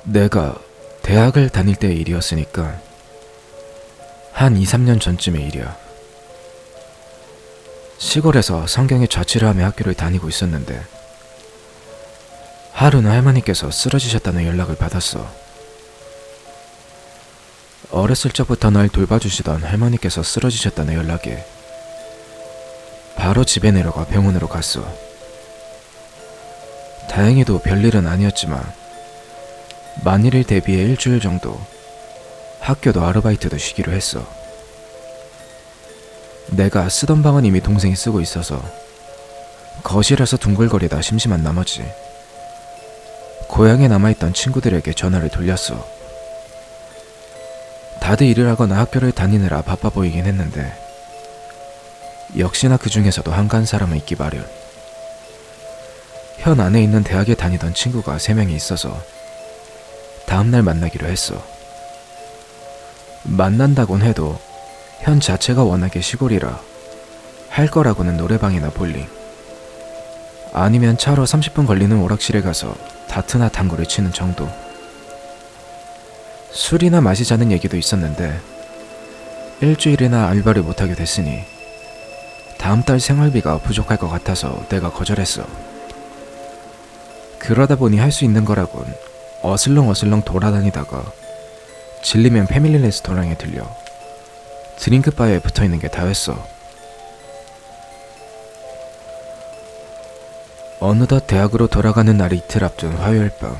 내가 대학을 다닐 때의 일이었으니까 한 2, 3년 전쯤의 일이야. 시골에서 성경에 자취를 하며 학교를 다니고 있었는데 하루는 할머니께서 쓰러지셨다는 연락을 받았어. 어렸을 적부터 날 돌봐주시던 할머니께서 쓰러지셨다는 연락에 바로 집에 내려가 병원으로 갔어. 다행히도 별일은 아니었지만 만일을 대비해 일주일 정도 학교도 아르바이트도 쉬기로 했어. 내가 쓰던 방은 이미 동생이 쓰고 있어서 거실에서 둥글거리다 심심한 나머지 고향에 남아있던 친구들에게 전화를 돌렸어. 다들 일을 하거나 학교를 다니느라 바빠 보이긴 했는데 역시나 그 중에서도 한가한 사람은 있기 마련. 현 안에 있는 대학에 다니던 친구가 3명이 있어서 다음날 만나기로 했어. 만난다곤 해도 현 자체가 워낙에 시골이라 할 거라고는 노래방이나 볼링 아니면 차로 30분 걸리는 오락실에 가서 다트나 당구를 치는 정도. 술이나 마시자는 얘기도 있었는데 일주일이나 알바를 못하게 됐으니 다음 달 생활비가 부족할 것 같아서 내가 거절했어. 그러다 보니 할 수 있는 거라곤 어슬렁어슬렁 돌아다니다가 질리면 패밀리 레스토랑에 들려 드링크바에 붙어있는 게 다였어. 어느덧 대학으로 돌아가는 날이 이틀 앞둔 화요일 밤,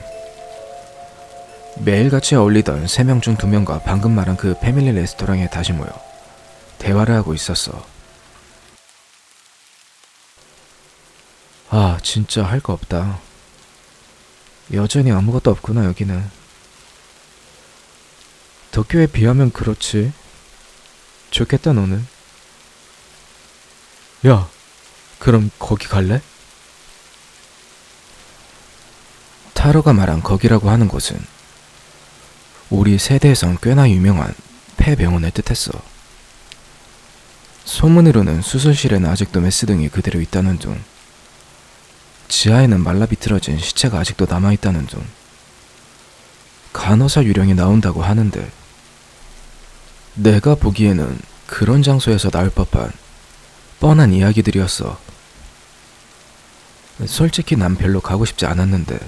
매일같이 어울리던 3명 중 2명과 방금 말한 그 패밀리 레스토랑에 다시 모여 대화를 하고 있었어. 아, 진짜 할 거 없다. 여전히 아무것도 없구나. 여기는 도쿄에 비하면 그렇지. 좋겠다. 너는? 야, 그럼 거기 갈래? 타로가 말한 거기라고 하는 곳은 우리 세대에선 꽤나 유명한 폐병원을 뜻했어. 소문으로는 수술실에는 아직도 메스 등이 그대로 있다는 둥, 지하에는 말라비틀어진 시체가 아직도 남아있다는 둥, 간호사 유령이 나온다고 하는데 내가 보기에는 그런 장소에서 나올 법한 뻔한 이야기들이었어. 솔직히 난 별로 가고 싶지 않았는데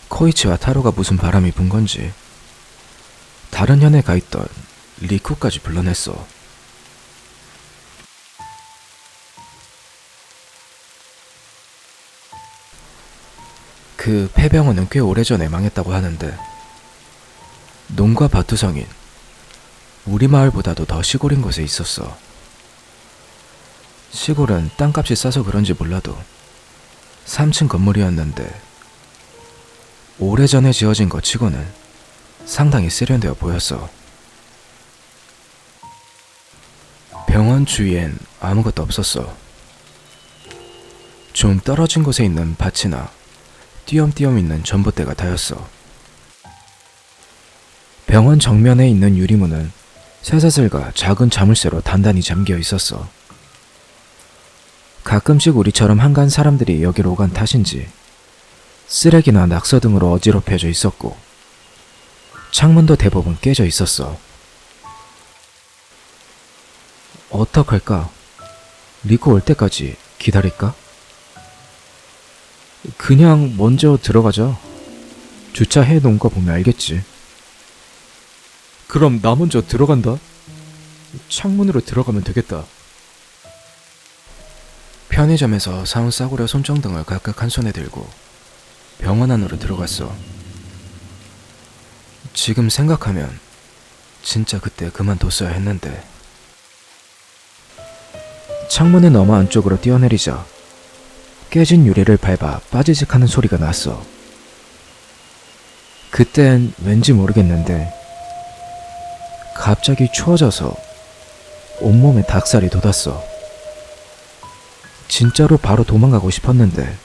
코이치와 타로가 무슨 바람이 분 건지 다른 현에 가있던 리쿠까지 불러냈어. 그 폐병원은 꽤 오래전에 망했다고 하는데 농가 밭투성인 우리 마을보다도 더 시골인 곳에 있었어. 시골은 땅값이 싸서 그런지 몰라도 3층 건물이었는데 오래전에 지어진 것 치고는 상당히 세련되어 보였어. 병원 주위엔 아무것도 없었어. 좀 떨어진 곳에 있는 밭이나 띄엄띄엄 있는 전봇대가 다였어. 병원 정면에 있는 유리문은 쇠사슬과 작은 자물쇠로 단단히 잠겨 있었어. 가끔씩 우리처럼 한가한 사람들이 여기로 오간 탓인지 쓰레기나 낙서 등으로 어지럽혀져 있었고 창문도 대부분 깨져 있었어. 어떡할까? 리코 올 때까지 기다릴까? 그냥 먼저 들어가자. 주차해 놓은 거 보면 알겠지. 그럼 나 먼저 들어간다. 창문으로 들어가면 되겠다. 편의점에서 사온 싸구려 손전등을 각각 한 손에 들고 병원 안으로 들어갔어. 지금 생각하면 진짜 그때 그만뒀어야 했는데. 창문을 넘어 안쪽으로 뛰어내리자 깨진 유리를 밟아 빠지직하는 소리가 났어. 그땐 왠지 모르겠는데 갑자기 추워져서 온몸에 닭살이 돋았어. 진짜로 바로 도망가고 싶었는데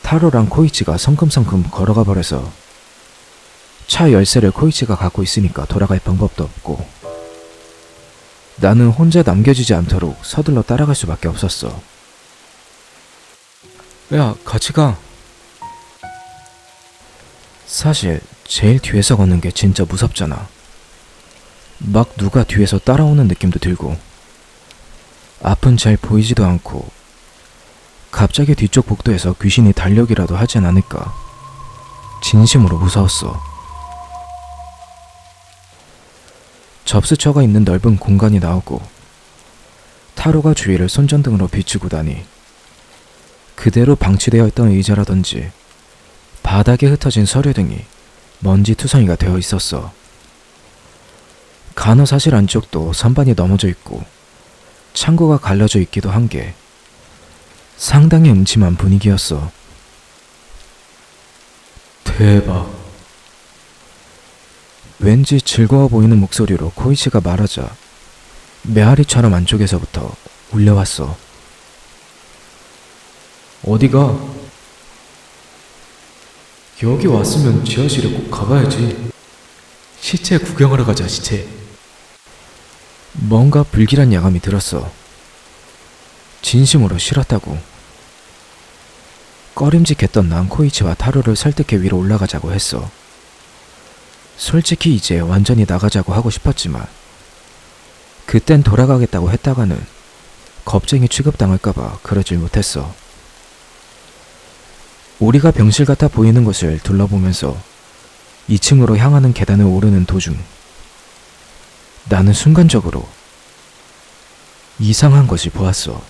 타로랑 코이치가 성큼성큼 걸어가 버려서 차 열쇠를 코이치가 갖고 있으니까 돌아갈 방법도 없고 나는 혼자 남겨지지 않도록 서둘러 따라갈 수밖에 없었어. 야, 같이 가. 사실 제일 뒤에서 걷는 게 진짜 무섭잖아. 막 누가 뒤에서 따라오는 느낌도 들고 앞은 잘 보이지도 않고 갑자기 뒤쪽 복도에서 귀신이 달려기라도 하진 않을까. 진심으로 무서웠어. 접수처가 있는 넓은 공간이 나오고 타로가 주위를 손전등으로 비추고 다니 그대로 방치되어 있던 의자라든지 바닥에 흩어진 서류 등이 먼지 투성이가 되어 있었어. 간호사실 안쪽도 선반이 넘어져 있고 창고가 갈라져 있기도 한 게 상당히 음침한 분위기였어. 대박. 왠지 즐거워 보이는 목소리로 코이치가 말하자 메아리처럼 안쪽에서부터 울려왔어. 어디가? 여기 왔으면 지하실에 꼭 가봐야지. 시체 구경하러 가자, 시체. 뭔가 불길한 야감이 들었어. 진심으로 싫었다고. 꺼림직했던 난 코이치와 타로를 설득해 위로 올라가자고 했어. 솔직히 이제 완전히 나가자고 하고 싶었지만 그땐 돌아가겠다고 했다가는 겁쟁이 취급당할까봐 그러질 못했어. 우리가 병실 같아 보이는 곳을 둘러보면서 2층으로 향하는 계단을 오르는 도중 나는 순간적으로 이상한 것을 보았어.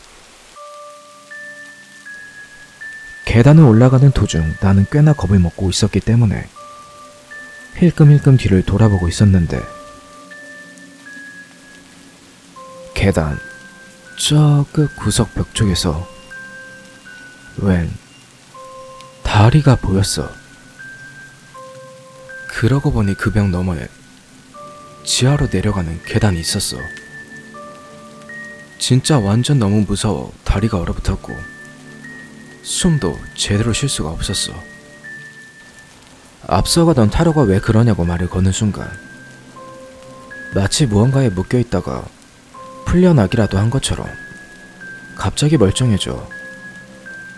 계단을 올라가는 도중 나는 꽤나 겁을 먹고 있었기 때문에 힐끔힐끔 뒤를 돌아보고 있었는데 계단 저 끝 구석 벽 쪽에서 웬 다리가 보였어. 그러고 보니 그 벽 너머에 지하로 내려가는 계단이 있었어. 진짜 완전 너무 무서워 다리가 얼어붙었고 숨도 제대로 쉴 수가 없었어. 앞서가던 타로가 왜 그러냐고 말을 거는 순간 마치 무언가에 묶여있다가 풀려나기라도 한 것처럼 갑자기 멀쩡해져.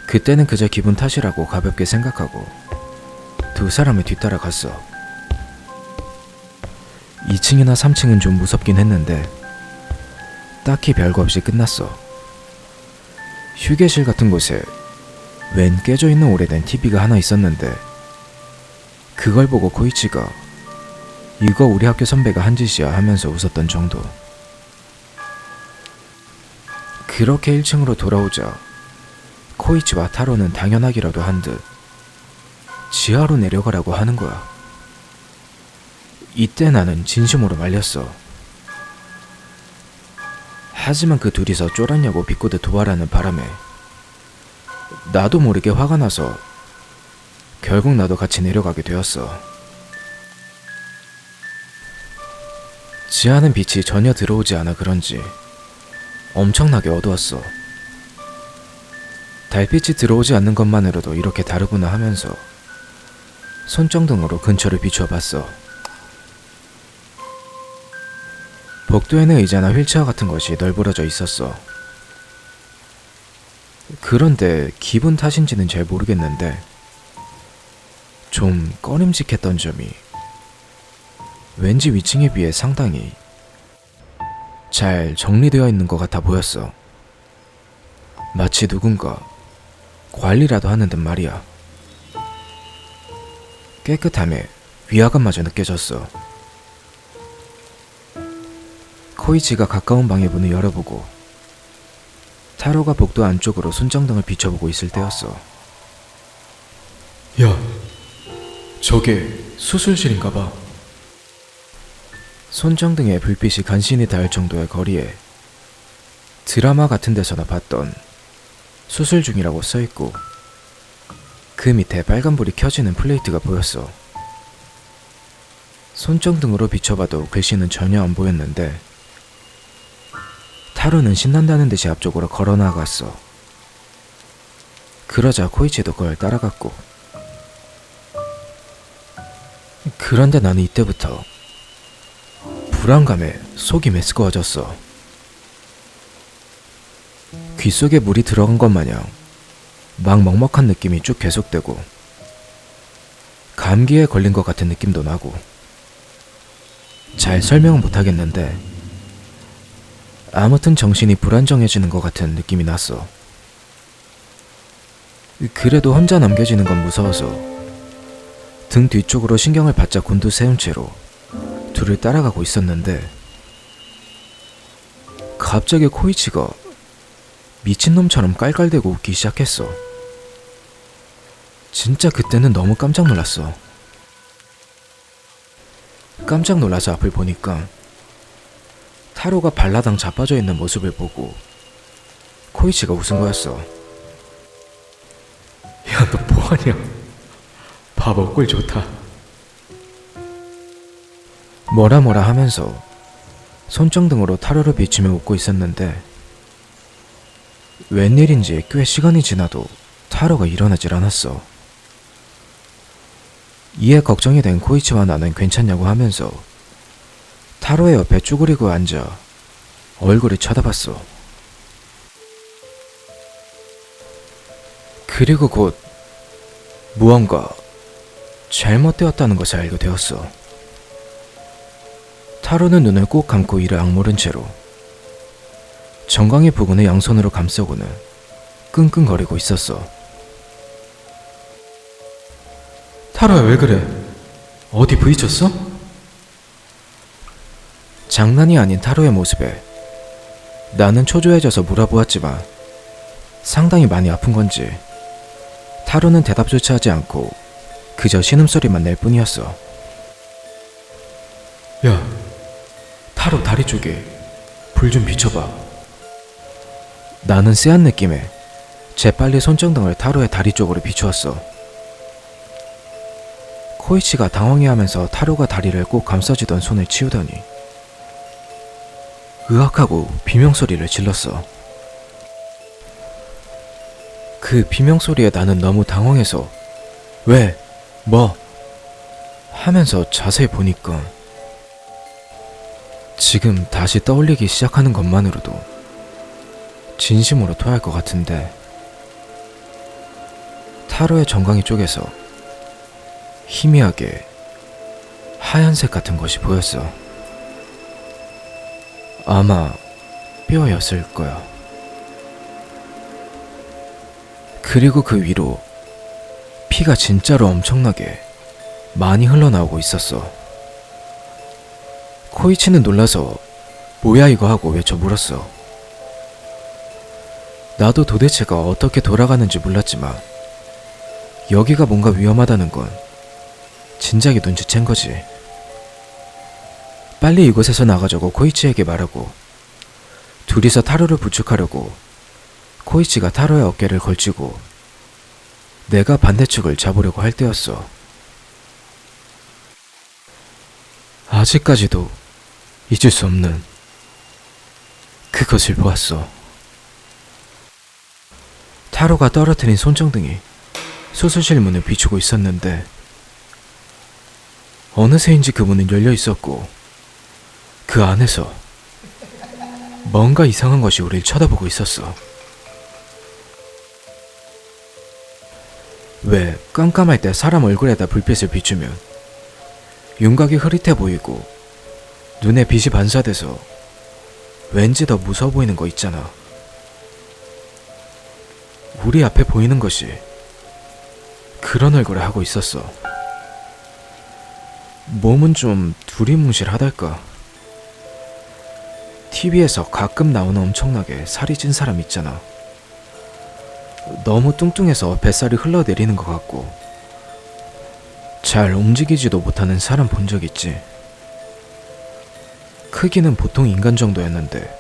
그때는 그저 기분 탓이라고 가볍게 생각하고 두 사람을 뒤따라갔어. 2층이나 3층은 좀 무섭긴 했는데 딱히 별거 없이 끝났어. 휴게실 같은 곳에 웬 깨져있는 오래된 TV가 하나 있었는데 그걸 보고 코이치가 이거 우리 학교 선배가 한 짓이야 하면서 웃었던 정도. 그렇게 1층으로 돌아오자 코이치와 타로는 당연하기라도 한 듯 지하로 내려가라고 하는 거야. 이때 나는 진심으로 말렸어. 하지만 그 둘이서 쫄았냐고 비꼬듯 도발하는 바람에 나도 모르게 화가 나서 결국 나도 같이 내려가게 되었어. 지하는 빛이 전혀 들어오지 않아 그런지 엄청나게 어두웠어. 달빛이 들어오지 않는 것만으로도 이렇게 다르구나 하면서 손전등으로 근처를 비추어봤어. 복도에는 의자나 휠체어 같은 것이 널브러져 있었어. 그런데 기분 탓인지는 잘 모르겠는데 좀 꺼림직했던 점이 왠지 위층에 비해 상당히 잘 정리되어 있는 것 같아 보였어. 마치 누군가 관리라도 하는 듯 말이야. 깨끗함에 위화감마저 느껴졌어. 코이치가 가까운 방의 문을 열어보고 타로가 복도 안쪽으로 손전등을 비춰보고 있을 때였어. 야, 저게 수술실인가봐. 손전등에 불빛이 간신히 닿을 정도의 거리에 드라마 같은 데서나 봤던 수술 중이라고 써있고 그 밑에 빨간불이 켜지는 플레이트가 보였어. 손전등으로 비춰봐도 글씨는 전혀 안 보였는데 타로는 신난다는 듯이 앞쪽으로 걸어 나아갔어. 그러자 코이치도 그걸 따라갔고 그런데 나는 이때부터 불안감에 속이 메스꺼워졌어. 귓속에 물이 들어간 것 마냥 막 먹먹한 느낌이 쭉 계속되고 감기에 걸린 것 같은 느낌도 나고. 잘 설명은 못하겠는데 아무튼 정신이 불안정해지는 것 같은 느낌이 났어. 그래도 혼자 남겨지는 건 무서워서 등 뒤쪽으로 신경을 바짝 곤두세운 채로 둘을 따라가고 있었는데 갑자기 코이치가 미친놈처럼 깔깔대고 웃기 시작했어. 진짜 그때는 너무 깜짝 놀랐어. 깜짝 놀라서 앞을 보니까 타로가 발라당 자빠져 있는 모습을 보고 코이치가 웃은 거였어. 야, 너 뭐하냐? 바보, 꼴 좋다. 뭐라 하면서 손정등으로 타로를 비추며 웃고 있었는데 웬일인지 꽤 시간이 지나도 타로가 일어나질 않았어. 이에 걱정이 된 코이치와 나는 괜찮냐고 하면서 타로의 옆에 쭈그리고 앉아 얼굴을 쳐다봤어. 그리고 곧 무언가 잘못되었다는 것을 알게 되었어. 타로는 눈을 꼭 감고 이를 악물은 채로 정강이 부근을 양손으로 감싸고는 끙끙거리고 있었어. 타로야, 왜 그래? 어디 부딪혔어? 장난이 아닌 타로의 모습에 나는 초조해져서 물어보았지만 상당히 많이 아픈 건지 타로는 대답조차 하지 않고 그저 신음소리만 낼 뿐이었어. 야, 타로 다리 쪽에 불 좀 비춰봐. 나는 쎄한 느낌에 재빨리 손정등을 타로의 다리 쪽으로 비추었어. 코이치가 당황해하면서 타로가 다리를 꼭 감싸주던 손을 치우더니 으악하고 비명소리를 질렀어. 그 비명소리에 나는 너무 당황해서 왜? 뭐? 하면서 자세히 보니까 지금 다시 떠올리기 시작하는 것만으로도 진심으로 토할 것 같은데 타로의 정강이 쪽에서 희미하게 하얀색 같은 것이 보였어. 아마 뼈였을 거야. 그리고 그 위로 피가 진짜로 엄청나게 많이 흘러나오고 있었어. 코이치는 놀라서 뭐야 이거 하고 외쳐 물었어. 나도 도대체가 어떻게 돌아가는지 몰랐지만 여기가 뭔가 위험하다는 건 진작에 눈치챈 거지. 빨리 이곳에서 나가자고 코이치에게 말하고 둘이서 타로를 부축하려고 코이치가 타로의 어깨를 걸치고 내가 반대쪽을 잡으려고 할 때였어. 아직까지도 잊을 수 없는 그것을 보았어. 타로가 떨어뜨린 손정등이 수술실 문을 비추고 있었는데 어느새인지 그 문은 열려 있었고 그 안에서 뭔가 이상한 것이 우릴 쳐다보고 있었어. 왜 깜깜할 때 사람 얼굴에다 불빛을 비추면 윤곽이 흐릿해 보이고 눈에 빛이 반사돼서 왠지 더 무서워 보이는 거 있잖아. 우리 앞에 보이는 것이 그런 얼굴을 하고 있었어. 몸은 좀 두리뭉실하달까. TV에서 가끔 나오는 엄청나게 살이 찐 사람 있잖아. 너무 뚱뚱해서 뱃살이 흘러내리는 것 같고 잘 움직이지도 못하는 사람 본 적 있지. 크기는 보통 인간 정도였는데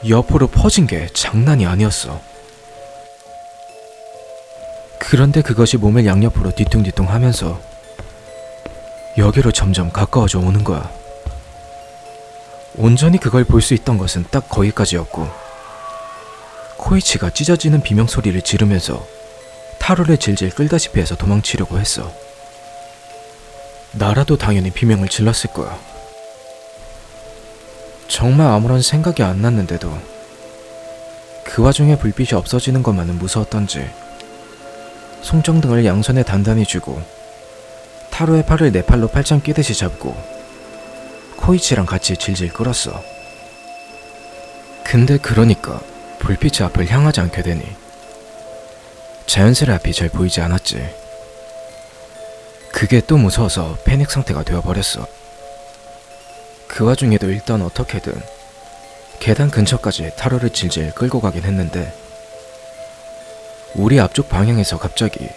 옆으로 퍼진 게 장난이 아니었어. 그런데 그것이 몸을 양옆으로 뒤뚱뒤뚱 하면서 여기로 점점 가까워져 오는 거야. 온전히 그걸 볼 수 있던 것은 딱 거기까지였고 코이치가 찢어지는 비명소리를 지르면서 타로를 질질 끌다시피 해서 도망치려고 했어. 나라도 당연히 비명을 질렀을 거야. 정말 아무런 생각이 안 났는데도 그 와중에 불빛이 없어지는 것만은 무서웠던지 손정등을 양손에 단단히 쥐고 타로의 팔을 내 팔로 팔짱 끼듯이 잡고 코이치랑 같이 질질 끌었어. 근데 그러니까 불빛이 앞을 향하지 않게 되니 자연스레 앞이 잘 보이지 않았지. 그게 또 무서워서 패닉 상태가 되어버렸어. 그 와중에도 일단 어떻게든 계단 근처까지 타로를 질질 끌고 가긴 했는데 우리 앞쪽 방향에서 갑자기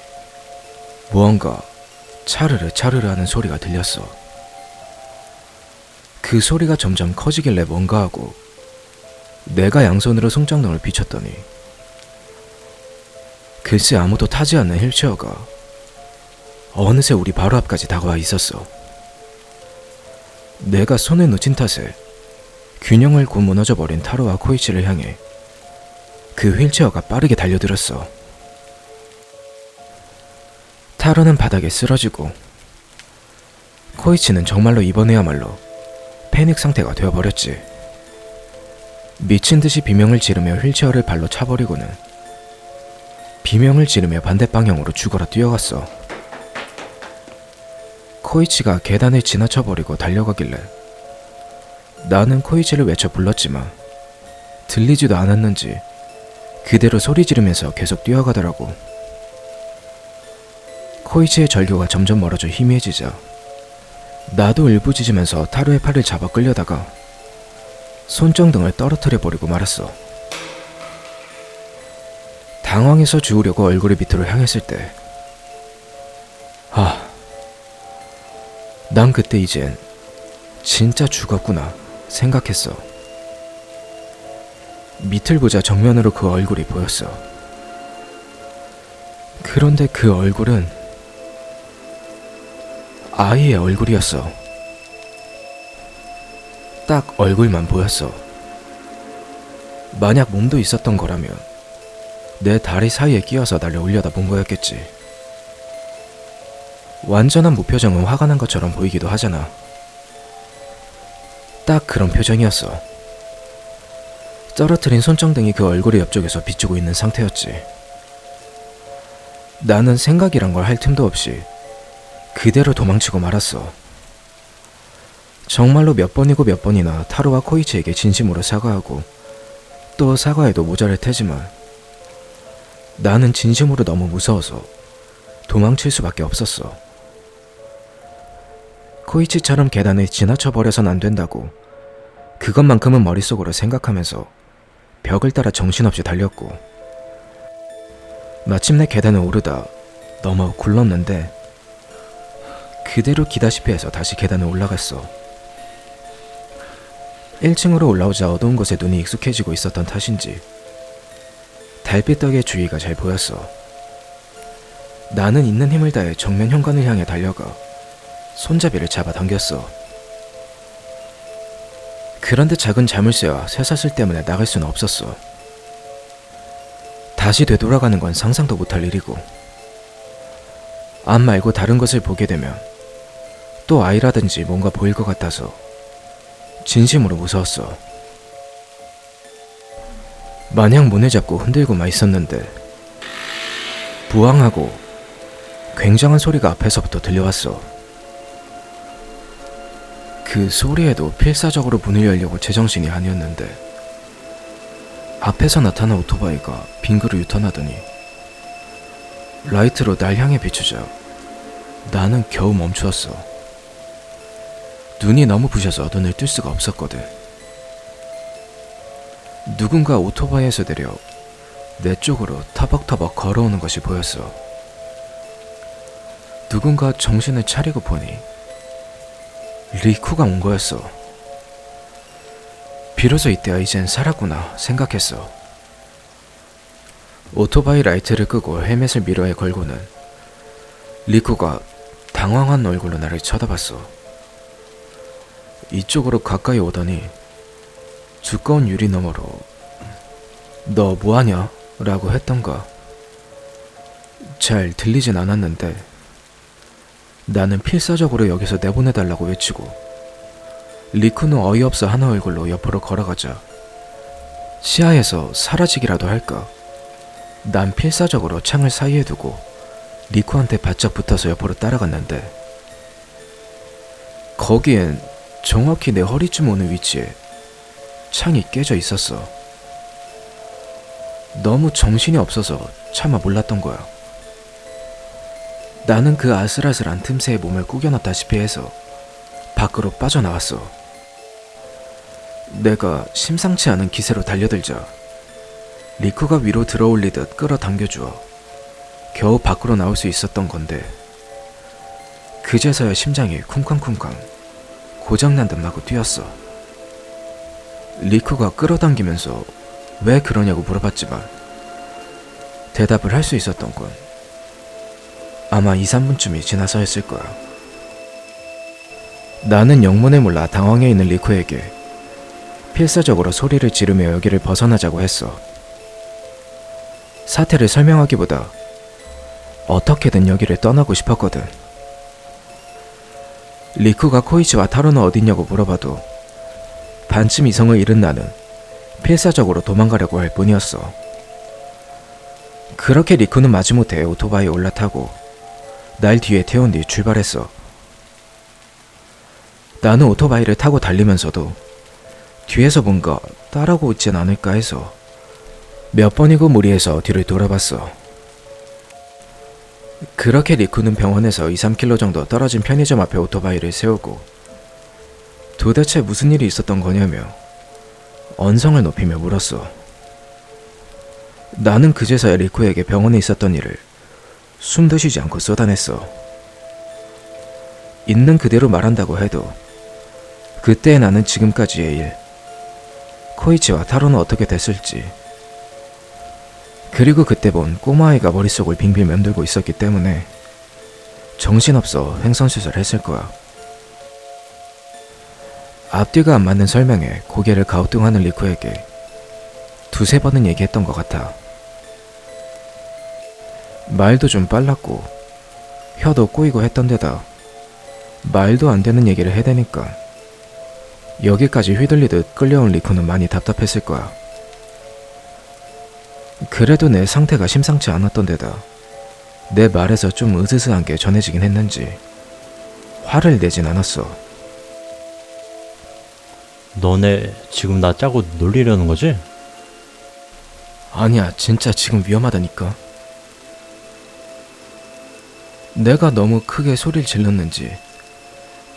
무언가 차르르 차르르 하는 소리가 들렸어. 그 소리가 점점 커지길래 뭔가 하고 내가 양손으로 손장등을 비췄더니 글쎄 아무도 타지 않는 휠체어가 어느새 우리 바로 앞까지 다가와 있었어. 내가 손을 놓친 탓에 균형을 곧 무너져버린 타로와 코이치를 향해 그 휠체어가 빠르게 달려들었어. 타로는 바닥에 쓰러지고 코이치는 정말로 이번에야말로 패닉 상태가 되어버렸지. 미친듯이 비명을 지르며 휠체어를 발로 차버리고는 비명을 지르며 반대 방향으로 죽어라 뛰어갔어. 코이치가 계단을 지나쳐버리고 달려가길래 나는 코이치를 외쳐 불렀지만 들리지도 않았는지 그대로 소리 지르면서 계속 뛰어가더라고. 코이치의 절규가 점점 멀어져 희미해지자 나도 울부짖으면서 타로의 팔을 잡아 끌려다가 손정등을 떨어뜨려버리고 말았어. 당황해서 주우려고 얼굴을 밑으로 향했을 때 난 그때 이젠 진짜 죽었구나 생각했어. 밑을 보자 정면으로 그 얼굴이 보였어. 그런데 그 얼굴은 아이의 얼굴이었어. 딱 얼굴만 보였어. 만약 몸도 있었던 거라면 내 다리 사이에 끼어서 나를 올려다본 거였겠지. 완전한 무표정은 화가 난 것처럼 보이기도 하잖아. 딱 그런 표정이었어. 떨어뜨린 손정등이 그 얼굴의 옆쪽에서 비추고 있는 상태였지. 나는 생각이란 걸 할 틈도 없이 그대로 도망치고 말았어. 정말로 몇 번이고 몇 번이나 타로와 코이치에게 진심으로 사과하고 또 사과해도 모자랄 테지만 나는 진심으로 너무 무서워서 도망칠 수밖에 없었어. 코이치처럼 계단을 지나쳐버려선 안 된다고 그것만큼은 머릿속으로 생각하면서 벽을 따라 정신없이 달렸고 마침내 계단을 오르다 넘어 굴렀는데 그대로 기다시피 해서 다시 계단을 올라갔어. 1층으로 올라오자 어두운 곳에 눈이 익숙해지고 있었던 탓인지 달빛 덕에 주위가 잘 보였어. 나는 있는 힘을 다해 정면 현관을 향해 달려가 손잡이를 잡아당겼어. 그런데 작은 자물쇠와 쇠사슬 때문에 나갈 수는 없었어. 다시 되돌아가는 건 상상도 못할 일이고 앞 말고 다른 것을 보게 되면 또 아이라든지 뭔가 보일 것 같아서 진심으로 무서웠어. 마냥 문을 잡고 흔들고만 있었는데 부앙하고 굉장한 소리가 앞에서부터 들려왔어. 그 소리에도 필사적으로 문을 열려고 제정신이 아니었는데 앞에서 나타난 오토바이가 빙그르 유턴하더니 라이트로 날 향해 비추자 나는 겨우 멈추었어. 눈이 너무 부셔서 눈을 뜰 수가 없었거든. 누군가 오토바이에서 내려 내 쪽으로 터벅터벅 걸어오는 것이 보였어. 누군가 정신을 차리고 보니 리쿠가 온 거였어. 비로소 이때야 이젠 살았구나 생각했어. 오토바이 라이트를 끄고 헬멧을 미러에 걸고는 리쿠가 당황한 얼굴로 나를 쳐다봤어. 이쪽으로 가까이 오더니 두꺼운 유리 너머로 너 뭐하냐? 라고 했던가. 잘 들리진 않았는데 나는 필사적으로 여기서 내보내달라고 외치고 리쿠는 어이없어 하는 얼굴로 옆으로 걸어가자 시야에서 사라지기라도 할까 난 필사적으로 창을 사이에 두고 리쿠한테 바짝 붙어서 옆으로 따라갔는데 거기엔 정확히 내 허리쯤 오는 위치에 창이 깨져 있었어. 너무 정신이 없어서 차마 몰랐던 거야. 나는 그 아슬아슬한 틈새에 몸을 구겨놨다시피 해서 밖으로 빠져나왔어. 내가 심상치 않은 기세로 달려들자 리쿠가 위로 들어올리듯 끌어당겨주어 겨우 밖으로 나올 수 있었던 건데, 그제서야 심장이 쿵쾅쿵쾅 고장난 듯 마구 뛰었어. 리쿠가 끌어당기면서 왜 그러냐고 물어봤지만 대답을 할 수 있었던 건 아마 2, 3분쯤이 지나서였을 거야. 나는 영문을 몰라 당황해 있는 리쿠에게 필사적으로 소리를 지르며 여기를 벗어나자고 했어. 사태를 설명하기보다 어떻게든 여기를 떠나고 싶었거든. 리쿠가 코이치와 타로는 어딨냐고 물어봐도 반쯤 이성을 잃은 나는 필사적으로 도망가려고 할 뿐이었어. 그렇게 리쿠는 마지못해 오토바이에 올라타고 날 뒤에 태운 뒤 출발했어. 나는 오토바이를 타고 달리면서도 뒤에서 뭔가 따라오고 있진 않을까 해서 몇 번이고 무리해서 뒤를 돌아봤어. 그렇게 리쿠는 병원에서 2, 3km 정도 떨어진 편의점 앞에 오토바이를 세우고 도대체 무슨 일이 있었던 거냐며 언성을 높이며 물었어. 나는 그제서야 리쿠에게 병원에 있었던 일을 숨도 쉬지 않고 쏟아냈어. 있는 그대로 말한다고 해도 그때의 나는 지금까지의 일, 코이치와 타로는 어떻게 됐을지, 그리고 그때 본 꼬마아이가 머릿속을 빙빙 맴돌고 있었기 때문에 정신없어 횡설수설했을 거야. 앞뒤가 안 맞는 설명에 고개를 가우뚱하는 리쿠에게 두세 번은 얘기했던 것 같아. 말도 좀 빨랐고 혀도 꼬이고 했던 데다 말도 안 되는 얘기를 해대니까 여기까지 휘둘리듯 끌려온 리쿠는 많이 답답했을 거야. 그래도 내 상태가 심상치 않았던 데다 내 말에서 좀 으스스한 게 전해지긴 했는지 화를 내진 않았어. 너네 지금 나 짜고 놀리려는 거지? 아니야, 진짜 지금 위험하다니까. 내가 너무 크게 소리를 질렀는지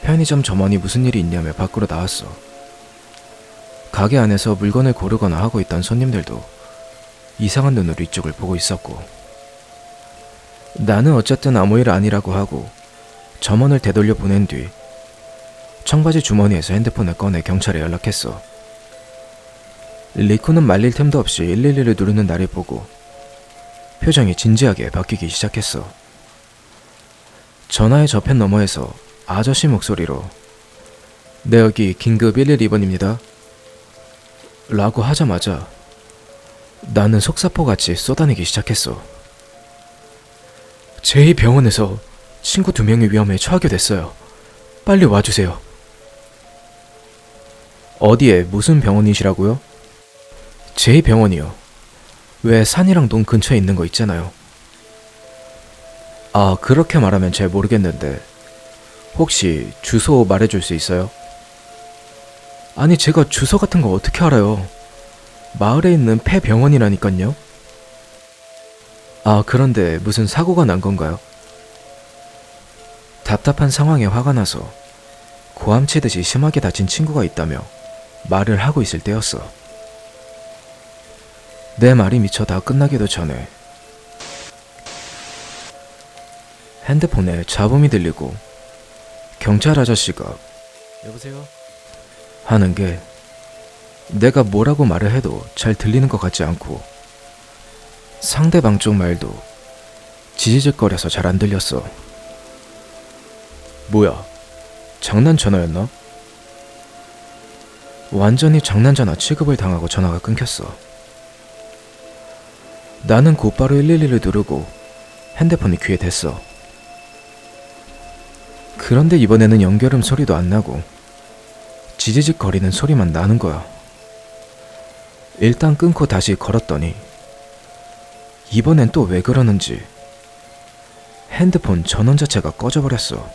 편의점 점원이 무슨 일이 있냐며 밖으로 나왔어. 가게 안에서 물건을 고르거나 하고 있던 손님들도 이상한 눈으로 이쪽을 보고 있었고, 나는 어쨌든 아무 일 아니라고 하고 점원을 되돌려 보낸 뒤 청바지 주머니에서 핸드폰을 꺼내 경찰에 연락했어. 리쿠는 말릴 틈도 없이 112를 누르는 나를 보고 표정이 진지하게 바뀌기 시작했어. 전화의 저편 너머에서 아저씨 목소리로 "네, 여기 긴급 112번입니다 라고 하자마자 나는 속사포같이 쏟아내기 시작했어. 제2병원에서 친구 2명이 위험에 처하게 됐어요. 빨리 와주세요. 어디에 무슨 병원이시라고요? 제2병원이요. 왜 산이랑 논 근처에 있는 거 있잖아요. 아, 그렇게 말하면 잘 모르겠는데 혹시 주소 말해줄 수 있어요? 아니, 제가 주소 같은 거 어떻게 알아요? 마을에 있는 폐병원이라니깐요. 아, 그런데 무슨 사고가 난 건가요? 답답한 상황에 화가 나서 고함치듯이 심하게 다친 친구가 있다며 말을 하고 있을 때였어. 내 말이 미처 다 끝나기도 전에 핸드폰에 잡음이 들리고 경찰 아저씨가 "여보세요?" 하는 게 내가 뭐라고 말을 해도 잘 들리는 것 같지 않고 상대방 쪽 말도 지지직거려서 잘 안 들렸어. 뭐야, 장난 전화였나? 완전히 장난 전화 취급을 당하고 전화가 끊겼어. 나는 곧바로 112를 누르고 핸드폰이 귀에 댔어. 그런데 이번에는 연결음 소리도 안 나고 지지직 거리는 소리만 나는 거야. 일단 끊고 다시 걸었더니 이번엔 또 왜 그러는지 핸드폰 전원 자체가 꺼져버렸어.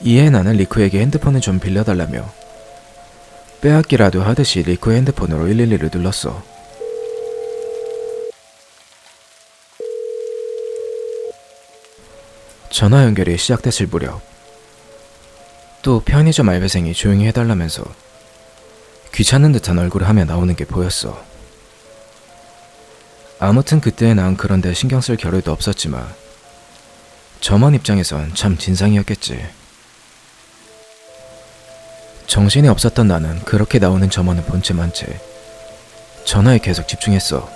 이에 나는 리쿠에게 핸드폰을 좀 빌려달라며 빼앗기라도 하듯이 리쿠의 핸드폰으로 112를 눌렀어. 전화 연결이 시작됐을 무렵 또 편의점 알바생이 조용히 해달라면서 귀찮은 듯한 얼굴을 하며 나오는 게 보였어. 아무튼 그때의 난 그런데 신경 쓸 겨를도 없었지만 점원 입장에선 참 진상이었겠지. 정신이 없었던 나는 그렇게 나오는 점원을 본 채 만 채 전화에 계속 집중했어.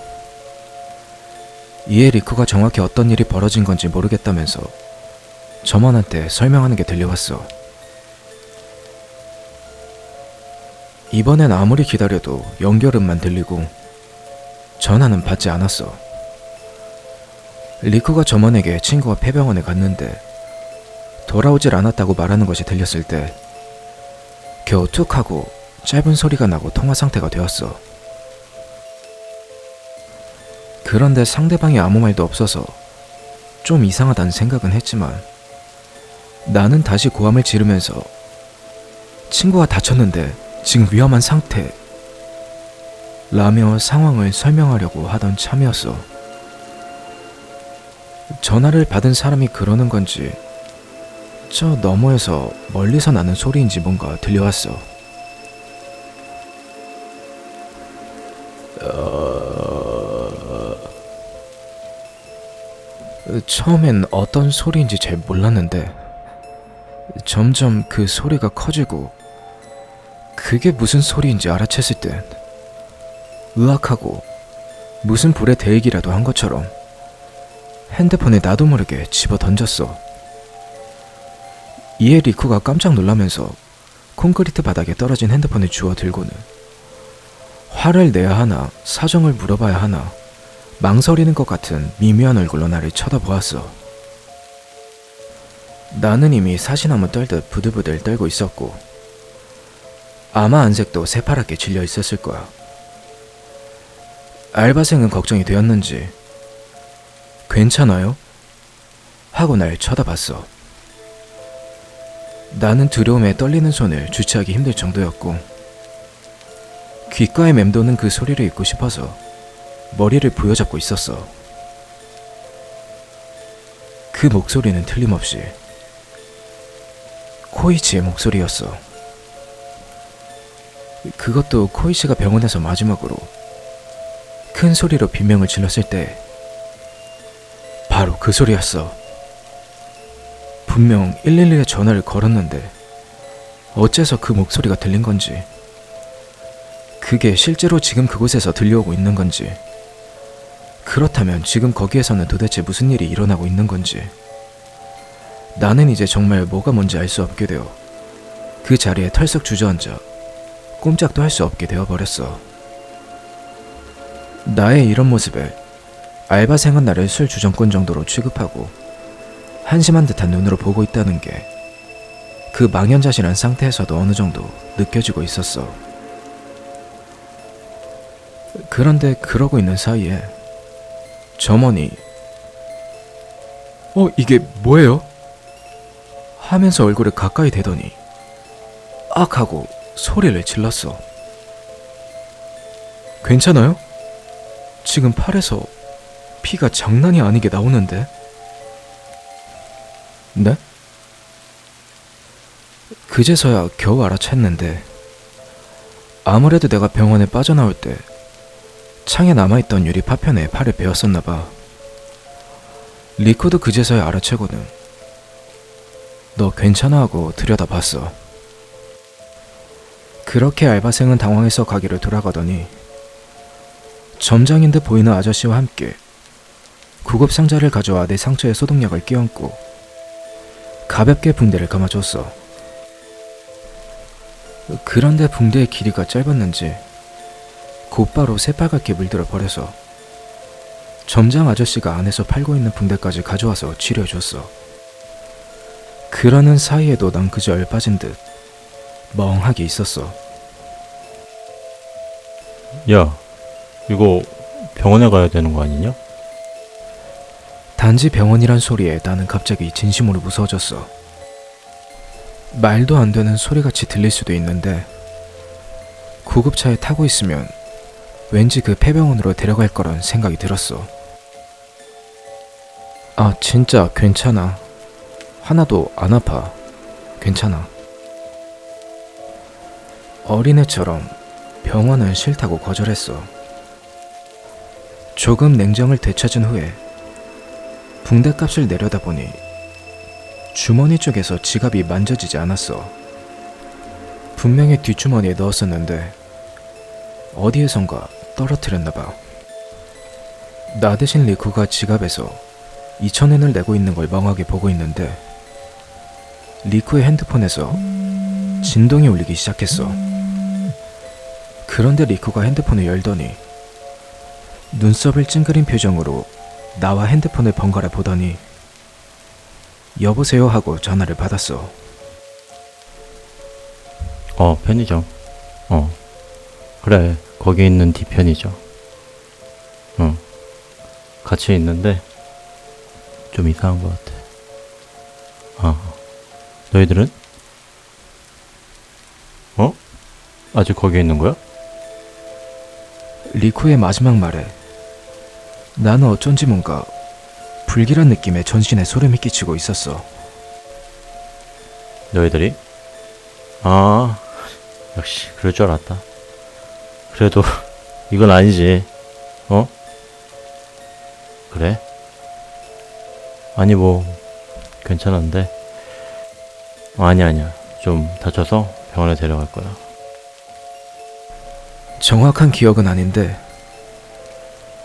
이에 리쿠가 정확히 어떤 일이 벌어진 건지 모르겠다면서 점원한테 설명하는 게 들려왔어. 이번엔 아무리 기다려도 연결음만 들리고 전화는 받지 않았어. 리쿠가 점원에게 친구가 폐병원에 갔는데 돌아오질 않았다고 말하는 것이 들렸을 때 겨우 툭 하고 짧은 소리가 나고 통화 상태가 되었어. 그런데 상대방이 아무 말도 없어서 좀 이상하다는 생각은 했지만 나는 다시 고함을 지르면서 친구가 다쳤는데 지금 위험한 상태 라며 상황을 설명하려고 하던 참이었어. 전화를 받은 사람이 그러는 건지 저 너머에서 멀리서 나는 소리인지 뭔가 들려왔어. 처음엔 어떤 소리인지 잘 몰랐는데 점점 그 소리가 커지고 그게 무슨 소리인지 알아챘을 땐 으악하고 무슨 불에 대기라도 한 것처럼 핸드폰에 나도 모르게 집어 던졌어. 이에 리쿠가 깜짝 놀라면서 콘크리트 바닥에 떨어진 핸드폰을 주워 들고는 화를 내야 하나 사정을 물어봐야 하나 망설이는 것 같은 미묘한 얼굴로 나를 쳐다보았어. 나는 이미 사시나무 떨듯 부들부들 떨고 있었고 아마 안색도 새파랗게 질려 있었을 거야. 알바생은 걱정이 되었는지 괜찮아요? 하고 날 쳐다봤어. 나는 두려움에 떨리는 손을 주체하기 힘들 정도였고 귓가에 맴도는 그 소리를 잊고 싶어서 머리를 부여잡고 있었어. 그 목소리는 틀림없이 코이치의 목소리였어. 그것도 코이치가 병원에서 마지막으로 큰 소리로 비명을 질렀을 때 바로 그 소리였어. 분명 112에 전화를 걸었는데 어째서 그 목소리가 들린 건지, 그게 실제로 지금 그곳에서 들려오고 있는 건지, 그렇다면 지금 거기에서는 도대체 무슨 일이 일어나고 있는 건지 나는 이제 정말 뭐가 뭔지 알 수 없게 되어 그 자리에 털썩 주저앉아 꼼짝도 할 수 없게 되어버렸어. 나의 이런 모습에 알바생은 나를 술 주정꾼 정도로 취급하고 한심한 듯한 눈으로 보고 있다는 게 그 망연자실한 상태에서도 어느 정도 느껴지고 있었어. 그런데 그러고 있는 사이에 점원이 이게 뭐예요? 하면서 얼굴을 가까이 대더니 악 하고 소리를 질렀어. 괜찮아요? 지금 팔에서 피가 장난이 아니게 나오는데? 네? 그제서야 겨우 알아챘는데 아무래도 내가 병원에 빠져나올 때 창에 남아있던 유리 파편에 팔을 베었었나봐. 리코도 그제서야 알아채고는 너 괜찮아 하고 들여다봤어. 그렇게 알바생은 당황해서 가게를 돌아가더니 점장인 듯 보이는 아저씨와 함께 구급상자를 가져와 내 상처에 소독약을 끼얹고 가볍게 붕대를 감아줬어. 그런데 붕대의 길이가 짧았는지 곧바로 새빨갛게 물들어 버려서 점장 아저씨가 안에서 팔고 있는 붕대까지 가져와서 치료해줬어. 그러는 사이에도 난 그저 열빠진 듯 멍하게 있었어. 야, 이거 병원에 가야 되는 거 아니냐? 단지 병원이란 소리에 나는 갑자기 진심으로 무서워졌어. 말도 안 되는 소리같이 들릴 수도 있는데 구급차에 타고 있으면 왠지 그 폐병원으로 데려갈 거란 생각이 들었어. 아, 진짜 괜찮아. 하나도 안 아파. 괜찮아. 어린애처럼 병원은 싫다고 거절했어. 조금 냉정을 되찾은 후에 붕대값을 내려다보니 주머니 쪽에서 지갑이 만져지지 않았어. 분명히 뒷주머니에 넣었었는데 어디에선가 떨어뜨렸나봐. 나 대신 리쿠가 지갑에서 2,000엔을 내고 있는 걸 멍하게 보고 있는데 리쿠의 핸드폰에서 진동이 울리기 시작했어. 그런데 리쿠가 핸드폰을 열더니 눈썹을 찡그린 표정으로 나와 핸드폰을 번갈아 보더니 여보세요 하고 전화를 받았어. 편의점. 그래, 거기 있는 D 편의점. 같이 있는데 좀 이상한 것 같아. 너희들은? 아직 거기 있는 거야? 리쿠의 마지막 말에 나는 어쩐지 뭔가 불길한 느낌에 전신에 소름이 끼치고 있었어. 너희들이? 역시 그럴 줄 알았다. 그래도 이건 아니지. 그래? 아니 뭐 괜찮은데. 아니야. 좀 다쳐서 병원에 데려갈 거야. 정확한 기억은 아닌데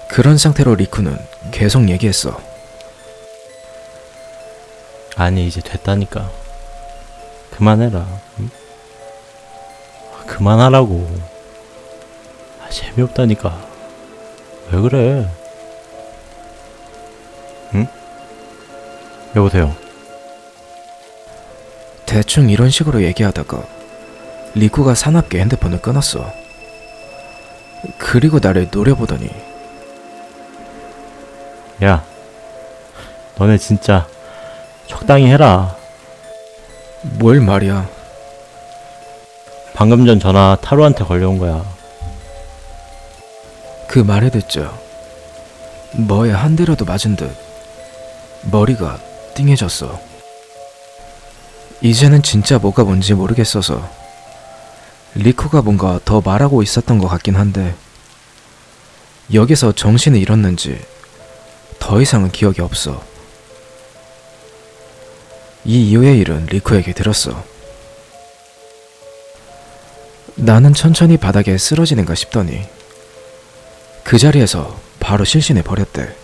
그런 상태로 리쿠는 계속 얘기했어. 아니 이제 됐다니까. 그만해라. 응? 그만하라고. 재미없다니까. 왜 그래? 응? 여보세요. 대충 이런 식으로 얘기하다가 리쿠가 사납게 핸드폰을 끊었어. 그리고 나를 노려보더니 야, 너네 진짜 적당히 해라. 뭘 말이야. 방금 전 전화 타로한테 걸려온 거야. 그 말을 듣자 뭐에 한 대라도 맞은 듯 머리가 띵해졌어. 이제는 진짜 뭐가 뭔지 모르겠어서 리쿠가 뭔가 더 말하고 있었던 것 같긴 한데 여기서 정신을 잃었는지 더 이상은 기억이 없어. 이 이후의 일은 리쿠에게 들었어. 나는 천천히 바닥에 쓰러지는가 싶더니 그 자리에서 바로 실신해 버렸대.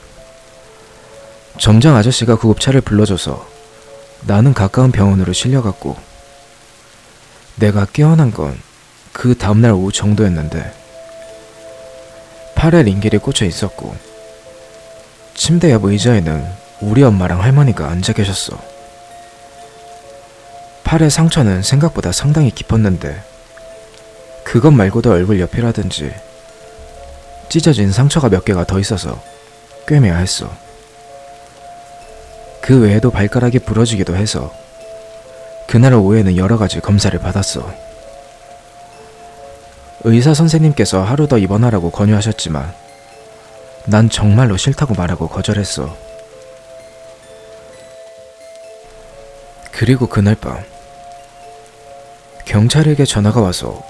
점장 아저씨가 구급차를 불러줘서 나는 가까운 병원으로 실려갔고 내가 깨어난 건 그 다음날 오후 정도였는데 팔에 링겔이 꽂혀 있었고 침대 옆 의자에는 우리 엄마랑 할머니가 앉아 계셨어. 팔의 상처는 생각보다 상당히 깊었는데 그것 말고도 얼굴 옆이라든지 찢어진 상처가 몇 개가 더 있어서 꿰매야 했어. 그 외에도 발가락이 부러지기도 해서 그날 오후에는 여러 가지 검사를 받았어. 의사 선생님께서 하루 더 입원하라고 권유하셨지만 난 정말로 싫다고 말하고 거절했어. 그리고 그날 밤 경찰에게 전화가 와서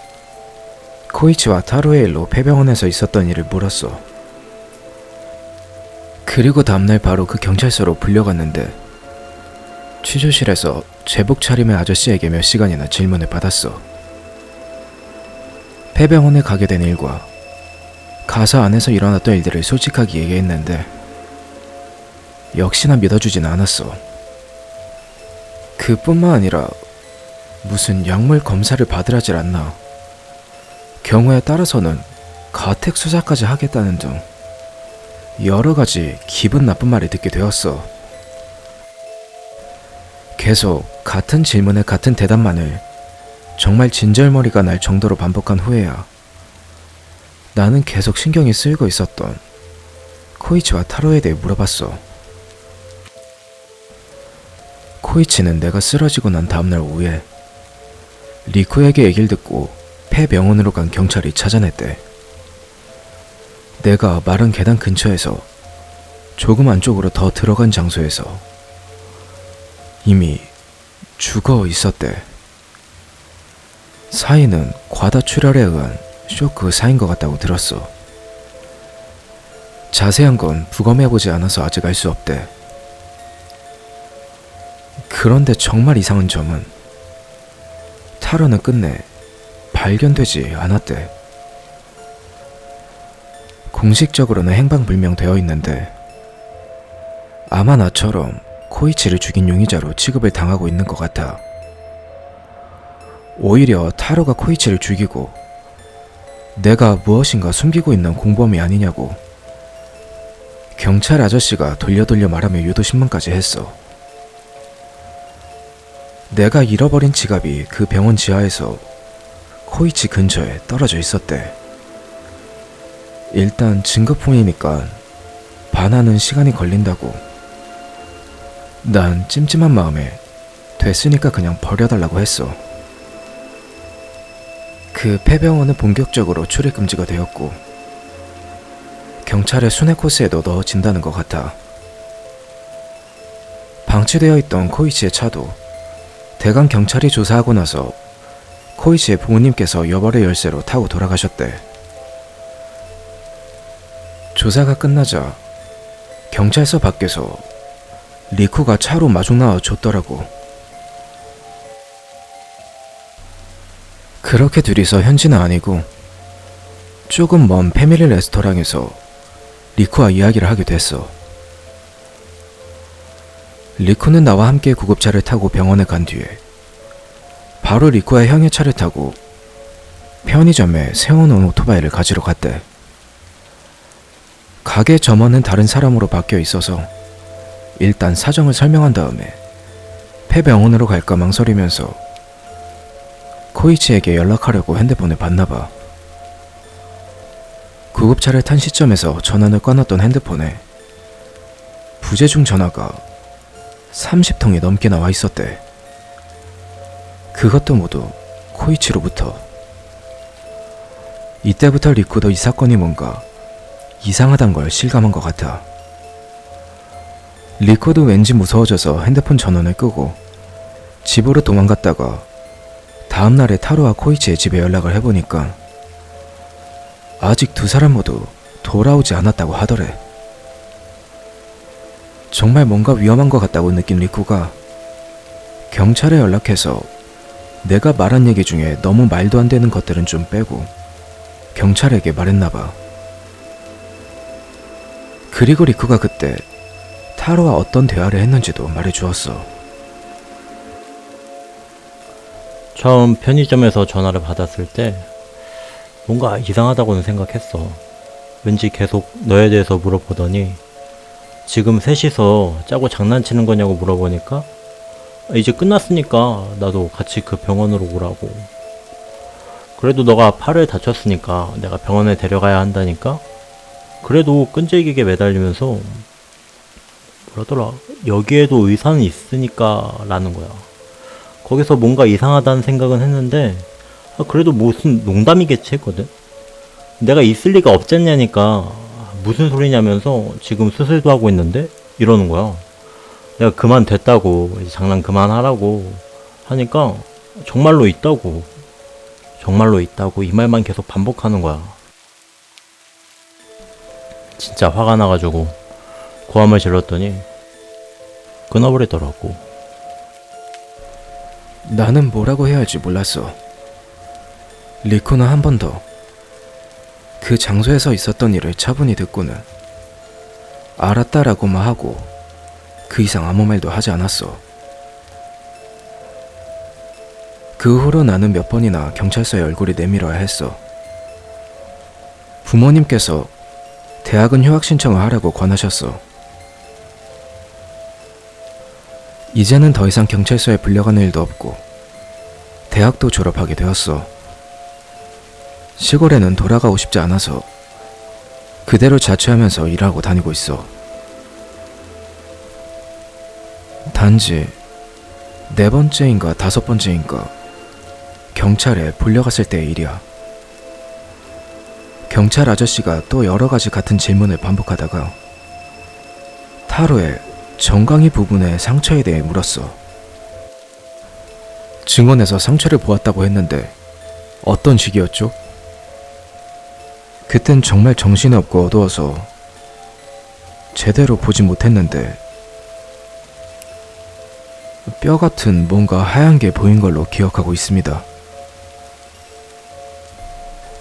코이치와 타로의 일로 폐병원에서 있었던 일을 물었어. 그리고 다음날 바로 그 경찰서로 불려갔는데 취조실에서 제복 차림의 아저씨에게 몇 시간이나 질문을 받았어. 폐병원에 가게 된 일과 가사 안에서 일어났던 일들을 솔직하게 얘기했는데 역시나 믿어주진 않았어. 그뿐만 아니라 무슨 약물 검사를 받으라질 않나, 경우에 따라서는 가택 수사까지 하겠다는 등 여러 가지 기분 나쁜 말을 듣게 되었어. 계속 같은 질문에 같은 대답만을 정말 진절머리가 날 정도로 반복한 후에야 나는 계속 신경이 쓰이고 있었던 코이치와 타로에 대해 물어봤어. 코이치는 내가 쓰러지고 난 다음날 오후에 리쿠에게 얘기를 듣고 폐병원으로 간 경찰이 찾아냈대. 내가 마른 계단 근처에서 조금 안쪽으로 더 들어간 장소에서 이미 죽어 있었대. 사인은 과다출혈에 의한 쇼크 사인 것 같다고 들었어. 자세한 건 부검해보지 않아서 아직 알 수 없대. 그런데 정말 이상한 점은 타로는 끝내 발견되지 않았대. 공식적으로는 행방불명되어 있는데 아마 나처럼 코이치를 죽인 용의자로 취급을 당하고 있는 것 같아. 오히려 타로가 코이치를 죽이고 내가 무엇인가 숨기고 있는 공범이 아니냐고 경찰 아저씨가 돌려 말하며 유도신문까지 했어. 내가 잃어버린 지갑이 그 병원 지하에서 코이치 근처에 떨어져 있었대. 일단 증거품이니까 반환은 시간이 걸린다고. 난 찜찜한 마음에 됐으니까 그냥 버려달라고 했어. 그 폐병원은 본격적으로 출입 금지가 되었고 경찰의 순회 코스에도 넣어진다는 것 같아. 방치되어 있던 코이치의 차도 대강 경찰이 조사하고 나서 코이치의 부모님께서 여벌의 열쇠로 타고 돌아가셨대. 조사가 끝나자 경찰서 밖에서 리쿠가 차로 마중 나와 줬더라고. 그렇게 둘이서 현지는 아니고 조금 먼 패밀리 레스토랑에서 리쿠와 이야기를 하게 됐어. 리쿠는 나와 함께 구급차를 타고 병원에 간 뒤에 바로 리쿠와 형의 차를 타고 편의점에 세워놓은 오토바이를 가지러 갔대. 가게 점원은 다른 사람으로 바뀌어 있어서 일단 사정을 설명한 다음에 폐병원으로 갈까 망설이면서 코이치에게 연락하려고 핸드폰을 받나봐. 구급차를 탄 시점에서 전원을 꺼놨던 핸드폰에 부재중 전화가 30통이 넘게 나와 있었대. 그것도 모두 코이치로부터. 이때부터 리쿠도 이 사건이 뭔가 이상하단 걸 실감한 것 같아. 리쿠도 왠지 무서워져서 핸드폰 전원을 끄고 집으로 도망갔다가 다음날에 타로와 코이치의 집에 연락을 해보니까 아직 두 사람 모두 돌아오지 않았다고 하더래. 정말 뭔가 위험한 것 같다고 느낀 리쿠가 경찰에 연락해서 내가 말한 얘기 중에 너무 말도 안 되는 것들은 좀 빼고 경찰에게 말했나봐. 그리고 리쿠가 그때 타로와 어떤 대화를 했는지도 말해주었어. 처음 편의점에서 전화를 받았을 때 뭔가 이상하다고는 생각했어. 왠지 계속 너에 대해서 물어보더니 지금 셋이서 짜고 장난치는 거냐고 물어보니까 이제 끝났으니까 나도 같이 그 병원으로 오라고. 그래도 너가 팔을 다쳤으니까 내가 병원에 데려가야 한다니까. 그래도 끈질기게 매달리면서 뭐라더라, 여기에도 의사는 있으니까 라는 거야. 거기서 뭔가 이상하다는 생각은 했는데 그래도 무슨 농담이겠지 했거든. 내가 있을 리가 없잖냐니까 무슨 소리냐면서 지금 수술도 하고 있는데 이러는 거야. 내가 그만 됐다고, 이제 장난 그만하라고 하니까 정말로 있다고, 정말로 있다고 이 말만 계속 반복하는 거야. 진짜 화가 나가지고 고함을 질렀더니 끊어버리더라고. 나는 뭐라고 해야 할지 몰랐어. 리쿠는 한 번 더 그 장소에서 있었던 일을 차분히 듣고는 알았다라고만 하고 그 이상 아무 말도 하지 않았어. 그 후로 나는 몇 번이나 경찰서에 얼굴이 내밀어야 했어. 부모님께서 대학은 휴학 신청을 하라고 권하셨어. 이제는 더 이상 경찰서에 불려가는 일도 없고 대학도 졸업하게 되었어. 시골에는 돌아가고 싶지 않아서 그대로 자취하면서 일하고 다니고 있어. 단지 4번째인가 5번째인가 경찰에 불려갔을 때의 일이야. 경찰 아저씨가 또 여러 가지 같은 질문을 반복하다가 타로의 정강이 부분의 상처에 대해 물었어. 증언에서 상처를 보았다고 했는데 어떤 시기였죠? 그땐 정말 정신이 없고 어두워서 제대로 보지 못했는데 뼈 같은 뭔가 하얀 게 보인 걸로 기억하고 있습니다.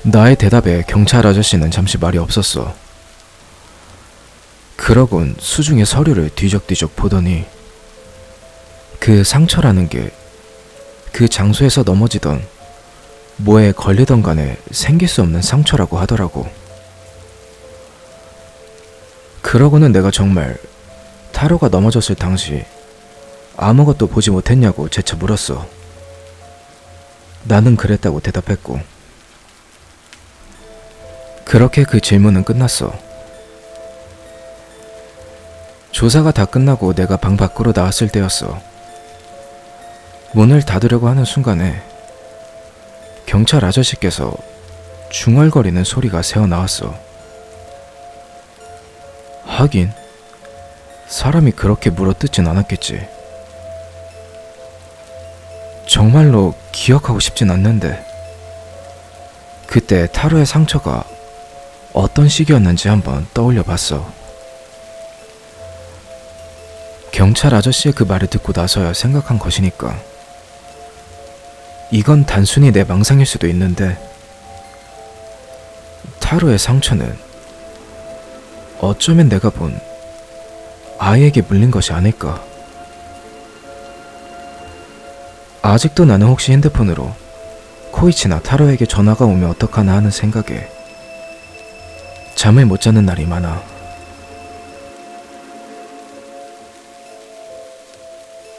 나의 대답에 경찰 아저씨는 잠시 말이 없었어. 그러곤 수중에 서류를 뒤적뒤적 보더니 그 상처라는 게 그 장소에서 넘어지던 뭐에 걸리던 간에 생길 수 없는 상처라고 하더라고. 그러고는 내가 정말 타로가 넘어졌을 당시 아무것도 보지 못했냐고 재차 물었어. 나는 그랬다고 대답했고, 그렇게 그 질문은 끝났어. 조사가 다 끝나고 내가 방 밖으로 나왔을 때였어. 문을 닫으려고 하는 순간에 경찰 아저씨께서 중얼거리는 소리가 새어나왔어. 하긴 사람이 그렇게 물어뜯진 않았겠지. 정말로 기억하고 싶진 않는데 그때 타로의 상처가 어떤 시기였는지 한번 떠올려 봤어. 경찰 아저씨의 그 말을 듣고 나서야 생각한 것이니까. 이건 단순히 내 망상일 수도 있는데 타로의 상처는 어쩌면 내가 본 아이에게 물린 것이 아닐까. 아직도 나는 혹시 핸드폰으로 코이치나 타로에게 전화가 오면 어떡하나 하는 생각에 잠을 못 자는 날이 많아.